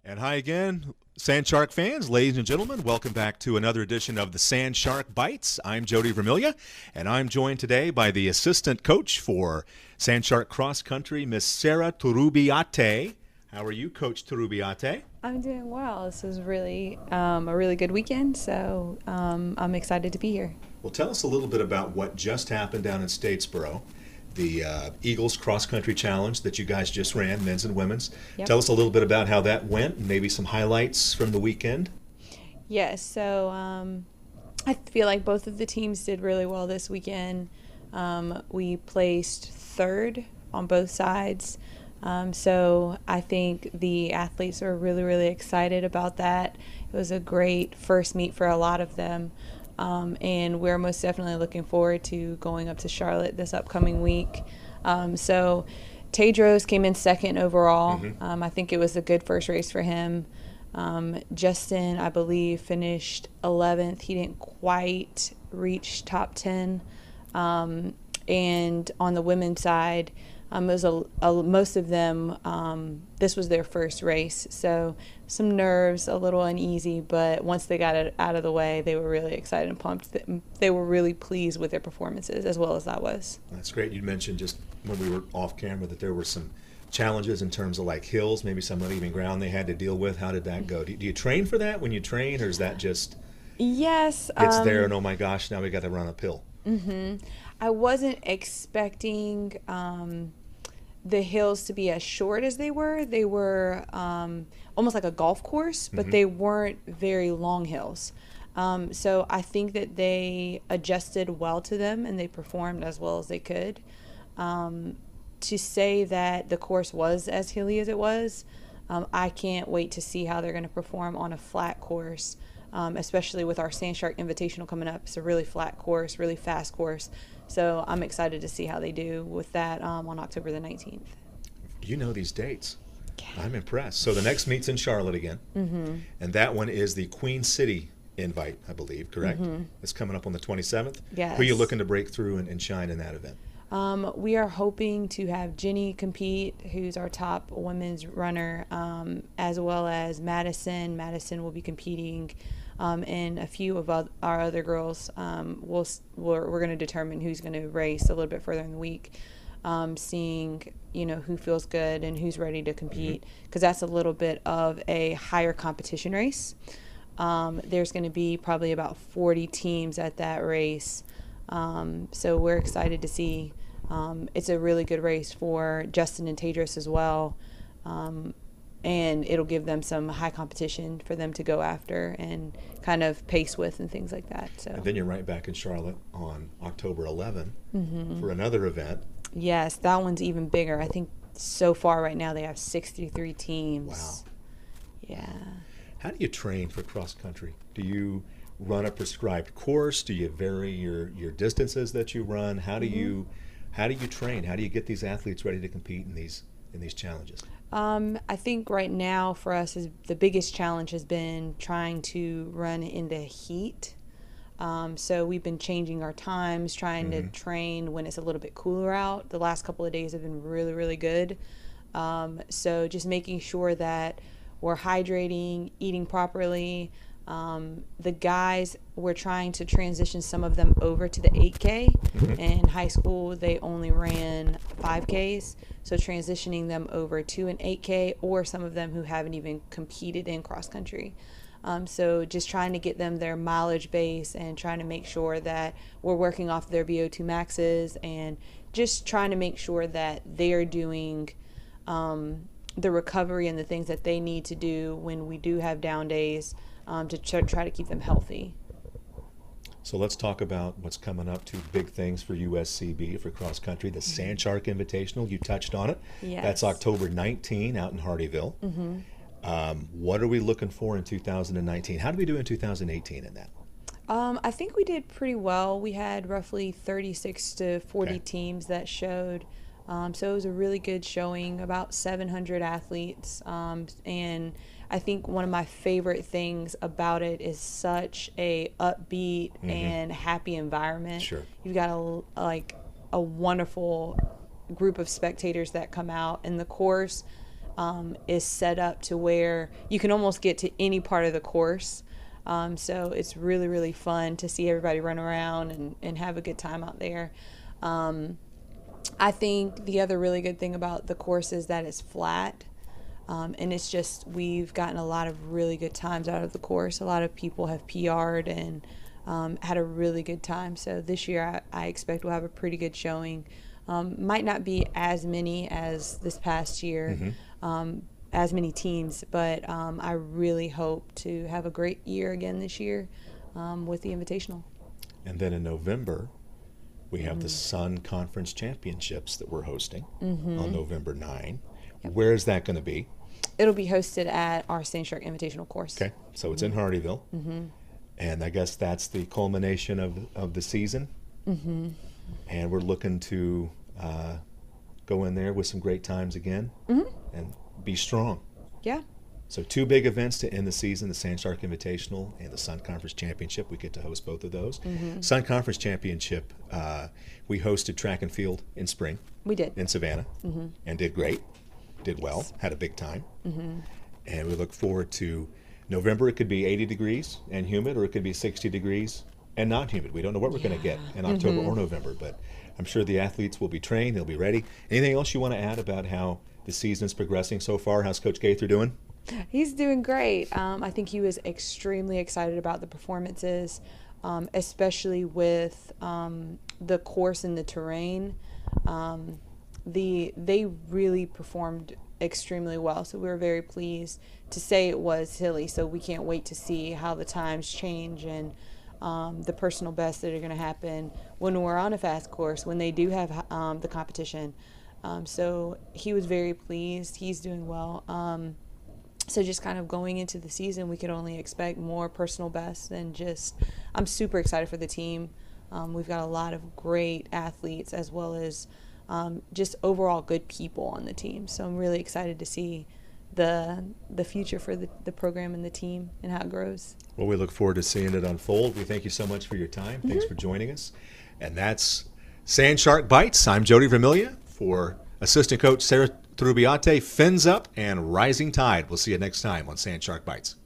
And hi again, Sand Shark fans, ladies and gentlemen. Welcome back to another edition of the Sand Shark Bites. I'm Jody Vermilyea, and I'm joined today by the assistant coach for Sand Shark Cross Country, Miss Sarah Turrubiate. How are you, Coach Turrubiate? I'm doing well. This is really a really good weekend, so I'm excited to be here. Well, tell us a little bit about what just happened down in Statesboro, the Eagles Cross Country Challenge that you guys just ran, men's and women's. Yep. Tell us a little bit about how that went, and maybe some highlights from the weekend. Yes, so I feel like both of the teams did really well this weekend. We placed third on both sides. So I think the athletes are really, really excited about that. It was a great first meet for a lot of them. And we're most definitely looking forward to going up to Charlotte this upcoming week. So Tedros came in second overall. I think it was a good first race for him. Justin, I believe, finished 11th. He didn't quite reach top 10. And on the women's side, it was most of them, this was their first race, so some nerves, a little uneasy, but once they got it out of the way, they were really excited and pumped. They were really pleased with their performances, as well as I was. That's great. You mentioned just when we were off camera that there were some challenges in terms of like hills, maybe some uneven ground they had to deal with. How did that go? Do you train for that when you train, or is that just yes, it's there and oh my gosh, now we got to run uphill? I wasn't expecting the hills to be as short as they were. They were almost like a golf course, but they weren't very long hills. So I think that they adjusted well to them and they performed as well as they could. To say that the course was as hilly as it was, I can't wait to see how they're going to perform on a flat course, especially with our Sand Shark Invitational coming up. It's a really flat course, really fast course. So I'm excited to see how they do with that on October the 19th. You know these dates. Yeah. I'm impressed. So the next meet's in Charlotte again, and that one is the Queen City invite, I believe, correct? It's coming up on the 27th. Yes. Who are you looking to break through and shine in that event? We are hoping to have Jenny compete, who's our top women's runner, as well as Madison. Madison will be competing, and a few of our other girls. We're going to determine who's going to race a little bit further in the week, seeing who feels good and who's ready to compete, because that's a little bit of a higher competition race. There's going to be probably about 40 teams at that race, so we're excited to see. It's a really good race for Justin and Tedros as well, and it'll give them some high competition for them to go after and kind of pace with and things like that. So. And then you're right back in Charlotte on October 11 for another event. Yes, that one's even bigger. I think so far right now they have 63 teams. Wow. Yeah. How do you train for cross country? Do you run a prescribed course? Do you vary your distances that you run? How do you train? How do you get these athletes ready to compete in these challenges? I think right now for us the biggest challenge has been trying to run in the heat. So we've been changing our times, trying to train when it's a little bit cooler out. The last couple of days have been really, really good. So just making sure that we're hydrating, eating properly. The guys, we're trying to transition some of them over to the 8K. In high school, they only ran 5Ks. So transitioning them over to an 8K, or some of them who haven't even competed in cross country. So just trying to get them their mileage base and trying to make sure that we're working off their VO2 maxes and just trying to make sure that they're doing the recovery and the things that they need to do when we do have down days, to try to keep them healthy. So let's talk about what's coming up. Two big things for USCB for cross country. The Sand Shark Invitational, you touched on it. Yes. That's October 19 out in Hardyville. What are we looking for in 2019? How did we do in 2018 in that? I think we did pretty well. We had roughly 36 to 40 teams that showed. So it was a really good showing, about 700 athletes. And I think one of my favorite things about it is such a upbeat and happy environment. Sure. You've got a wonderful group of spectators that come out, and the course is set up to where you can almost get to any part of the course. So it's really, really fun to see everybody run around and have a good time out there. I think the other really good thing about the course is that it's flat. And it's just, we've gotten a lot of really good times out of the course. A lot of people have PR'd and had a really good time. So this year I expect we'll have a pretty good showing. Might not be as many as this past year, as many teams, but I really hope to have a great year again this year with the Invitational. And then in November, we have the Sun Conference Championships that we're hosting on November 9. Yep. Where is that going to be? It'll be hosted at our Sand Shark Invitational course. Okay, so it's in Hardyville. And I guess that's the culmination of the season. And we're looking to go in there with some great times again and be strong. Yeah. So 2 big events to end the season, the Sand Shark Invitational and the Sun Conference Championship. We get to host both of those. Sun Conference Championship, we hosted track and field in spring. We did. In Savannah, and did great, did well, had a big time. And we look forward to November. It could be 80 degrees and humid, or it could be 60 degrees and not humid. We don't know what we're going to get in October or November, but I'm sure the athletes will be trained, they'll be ready. Anything else you want to add about how the season is progressing so far? How's Coach Gaither doing? He's doing great. I think he was extremely excited about the performances, especially with the course and the terrain. They really performed extremely well, so we were very pleased. To say it was hilly, so we can't wait to see how the times change and the personal bests that are going to happen when we're on a fast course, when they do have the competition. So he was very pleased. He's doing well. So just kind of going into the season, we could only expect more personal bests, and just I'm super excited for the team. We've got a lot of great athletes, as well as just overall good people on the team. So I'm really excited to see the future for the program and the team and how it grows. Well, we look forward to seeing it unfold. We thank you so much for your time. Thanks for joining us. And that's Sand Shark Bites. I'm Jody Vermilyea for assistant coach Sarah Turrubiate. Fins up and rising tide. We'll see you next time on Sand Shark Bites.